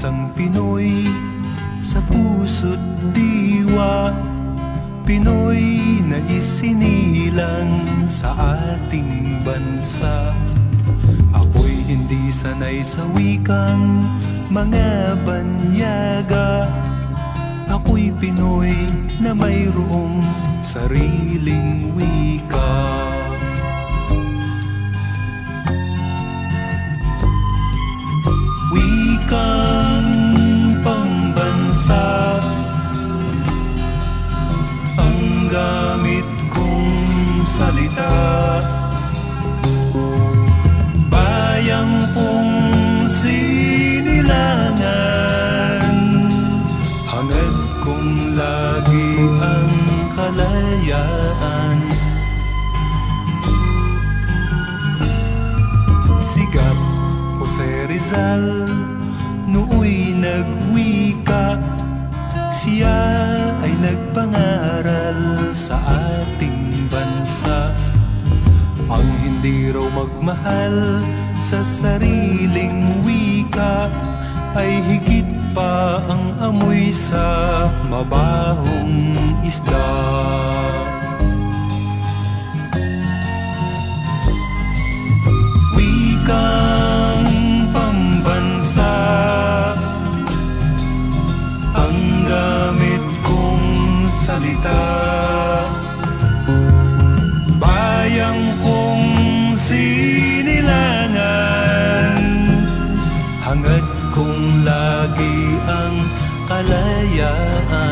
Isang Pinoy sa puso't diwa, Pinoy na isinilang sa ating bansa. Ako'y hindi sanay sa wikang mga banyaga. Ako'y Pinoy na mayroong sariling wika. Wikang pambansa ang gamit kong salita. Bayang kong sinilangan, hangad kong lagi ang kalayaan. Sigat Jose Rizal nooy nagwika, siya ay nagpangaral sa ating bansa. Ang hindi raw magmahal sa sariling wika ay higit pa ang amoy sa mabahong isda. Wikang pambansa ang gamit kong salita. Bayang kong sinilangan, hangad kong lagi ang kalayaan.